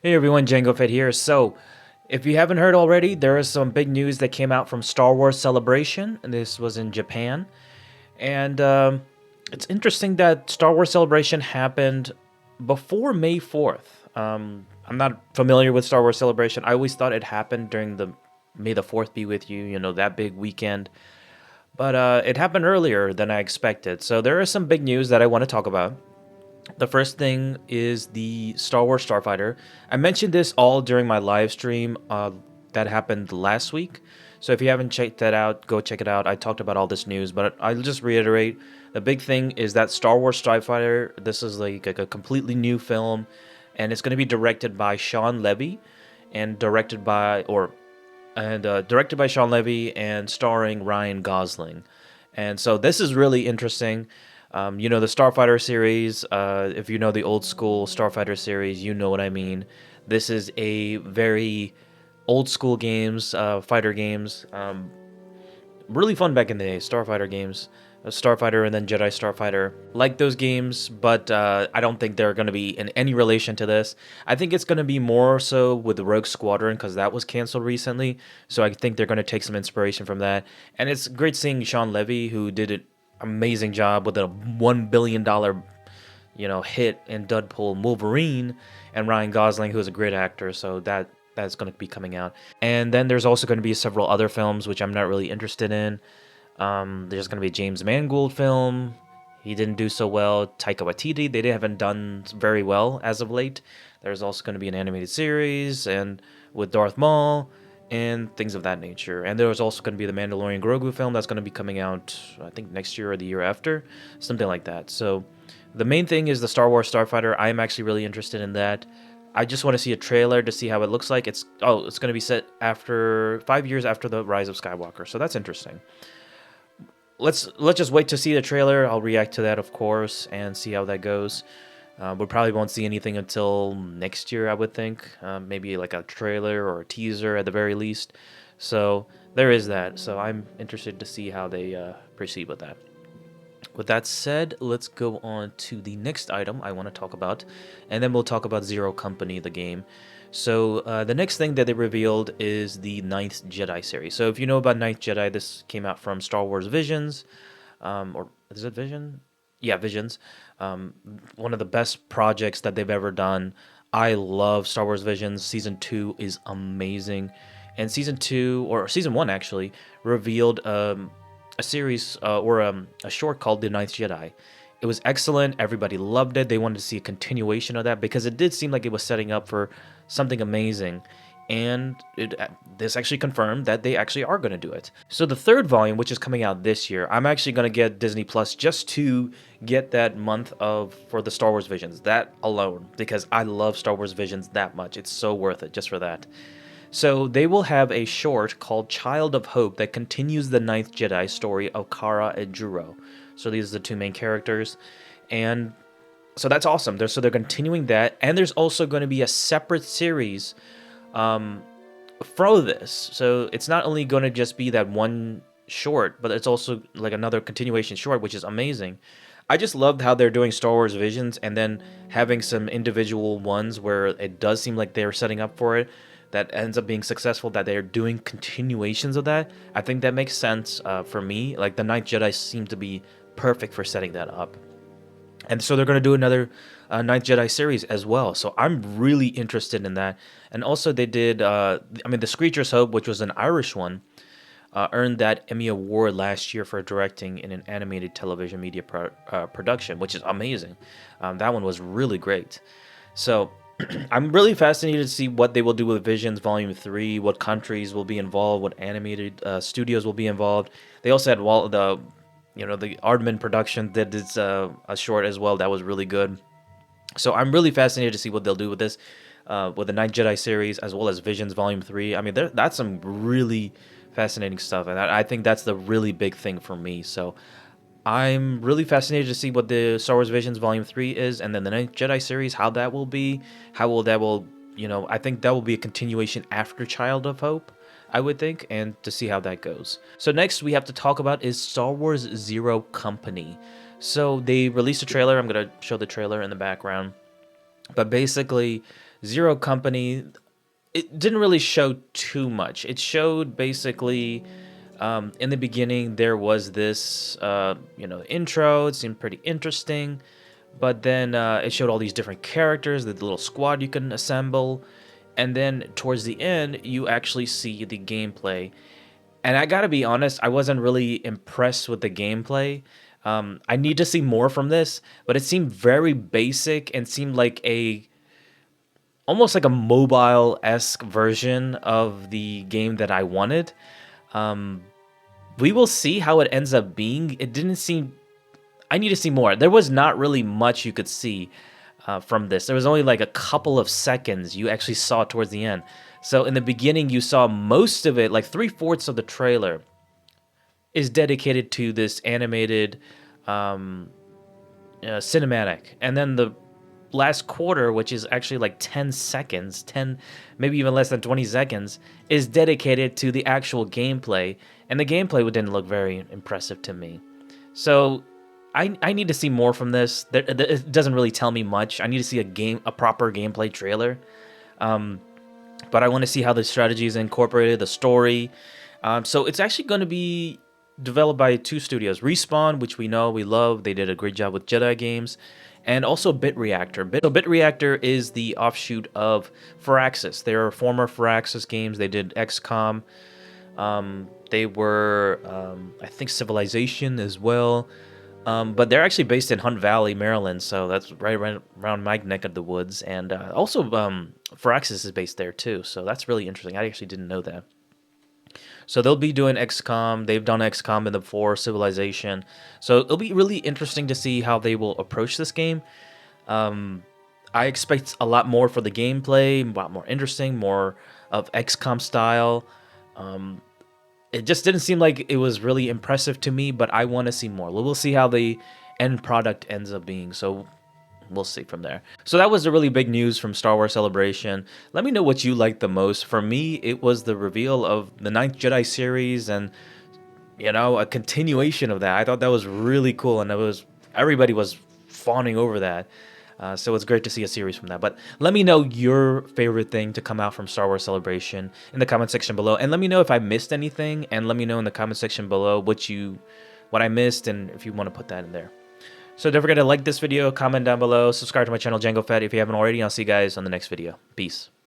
Hey everyone, Django Fett here. So, if you haven't heard already, there is some big news that came out from Star Wars Celebration, and this was in Japan. And it's interesting that Star Wars Celebration happened before May 4th. I'm not familiar with Star Wars Celebration. I always thought it happened during the May the 4th be with you, that big weekend. But it happened earlier than I expected. So, there is some big news that I want to talk about. The first thing is the Star Wars Starfighter. I mentioned this all during my live stream that happened last week. So if you haven't checked that out, go check it out. I talked about all this news, but I'll just reiterate. The big thing is that Star Wars Starfighter, this is like a completely new film, and it's going to be directed by Sean Levy and directed by Sean Levy and starring Ryan Gosling. And so this is really interesting. The Starfighter series, if you know the old school Starfighter series, you know what I mean. This is a very old school games, fighter games. Really fun back in the day, Starfighter games. Starfighter and then Jedi Starfighter. Like those games, but I don't think they're going to be in any relation to this. I think it's going to be more so with the Rogue Squadron because that was canceled recently. So I think they're going to take some inspiration from that. And it's great seeing Sean Levy, who did an amazing job with a $1 billion hit in Deadpool Wolverine, and Ryan Gosling, who is a great actor. So that's going to be coming out. And then there's also going to be several other films which I'm not really interested in. There's going to be a James Mangold film. He didn't do so well. Taika Waititi, they haven't done very well as of late. There's also going to be an animated series and with Darth Maul and things of that nature. And there's also going to be the Mandalorian Grogu film that's going to be coming out, I think, next year or the year after, something like that. So the main thing is the Star Wars Starfighter. I am actually really interested in that. I just want to see a trailer to see how it looks like. It's going to be set after 5 years after the Rise of Skywalker, so that's interesting. Let's just wait to see the trailer. I'll react to that, of course, and see how that goes. We probably won't see anything until next year, I would think. Maybe like a trailer or a teaser at the very least. So there is that. So I'm interested to see how they proceed with that. With that said, let's go on to the next item I want to talk about, and then we'll talk about Zero Company, the game. So the next thing that they revealed is the Ninth Jedi series. So if you know about Ninth Jedi, this came out from Star Wars Visions, or is it Vision? Yeah, Visions. One of the best projects that they've ever done. I love Star Wars Visions. Season 2 is amazing, and Season 2 or Season 1 actually revealed a series or a short called The Ninth Jedi. It was excellent. Everybody loved it. They wanted to see a continuation of that because it did seem like it was setting up for something amazing. And this actually confirmed that they actually are going to do it. So the third volume, which is coming out this year, I'm actually going to get Disney Plus just to get that month for the Star Wars Visions. That alone, because I love Star Wars Visions that much. It's so worth it just for that. So they will have a short called Child of Hope that continues the Ninth Jedi story of Kara and Juro. So these are the two main characters. And so that's awesome. They're continuing that. And there's also going to be a separate series for this. So it's not only going to just be that one short, but it's also like another continuation short, which is amazing. I just loved how they're doing Star Wars Visions and then having some individual ones where it does seem like they're setting up for it that ends up being successful, that they're doing continuations of that. I think that makes sense for me. Like the Ninth Jedi seem to be perfect for setting that up. And so they're going to do another Ninth Jedi series as well. So I'm really interested in that. And also they did, The Screecher's Hope, which was an Irish one, earned that Emmy Award last year for directing in an animated television media production, which is amazing. That one was really great. So I'm really fascinated to see what they will do with Visions Volume 3, what countries will be involved, what animated studios will be involved. They also had the Aardman production did this a short as well that was really good. So I'm really fascinated to see what they'll do with this, with the Ninth Jedi series as well as Visions Volume 3. I mean, that's some really fascinating stuff, and I think that's the really big thing for me. So I'm really fascinated to see what the Star Wars Visions Volume 3 is, and then the Ninth Jedi series, how that will be, I think that will be a continuation after Child of Hope, I would think, and to see how that goes. So next we have to talk about is Star Wars Zero Company. So they released a trailer. I'm going to show the trailer in the background. But basically, Zero Company, it didn't really show too much. It showed basically in the beginning there was this intro. It seemed pretty interesting, but then it showed all these different characters, the little squad you can assemble, and then towards the end you actually see the gameplay. And I gotta be honest, I wasn't really impressed with the gameplay. I need to see more from this, but it seemed very basic and seemed like a almost like a mobile-esque version of the game that I wanted. Um, we will see how it ends up being. It didn't seem... I need to see more. There was not really much you could see from this. There was only like a couple of seconds you actually saw towards the end. So in the beginning, you saw most of it, like 3/4 of the trailer is dedicated to this animated cinematic. And then the last quarter, which is actually like 10 seconds, 10, maybe even less than 20 seconds, is dedicated to the actual gameplay. And the gameplay didn't look very impressive to me. So I need to see more from this. It doesn't really tell me much. I need to see a proper gameplay trailer. But I want to see how the strategy is incorporated, the story. So it's actually going to be developed by two studios. Respawn, which we know, we love. They did a great job with Jedi games. And also Bit Reactor. Bit Reactor is the offshoot of Firaxis. They are former Firaxis games. They did XCOM. They were, I think, Civilization as well. But they're actually based in Hunt Valley, Maryland, so that's right around my neck of the woods. And also, Firaxis is based there too, so that's really interesting. I actually didn't know that. So they'll be doing XCOM. They've done XCOM in the before, Civilization. So it'll be really interesting to see how they will approach this game. I expect a lot more for the gameplay, a lot more interesting, more of XCOM style. It just didn't seem like it was really impressive to me, but I want to see more. We'll see how the end product ends up being, so we'll see from there. So that was the really big news from Star Wars Celebration. Let me know what you liked the most. For me, it was the reveal of the 9th Jedi series and, a continuation of that. I thought that was really cool, and everybody was fawning over that. So it's great to see a series from that. But let me know your favorite thing to come out from Star Wars Celebration in the comment section below. And let me know if I missed anything. And let me know in the comment section below what I missed and if you want to put that in there. So don't forget to like this video, comment down below, subscribe to my channel, Django Fett, if you haven't already. I'll see you guys on the next video. Peace.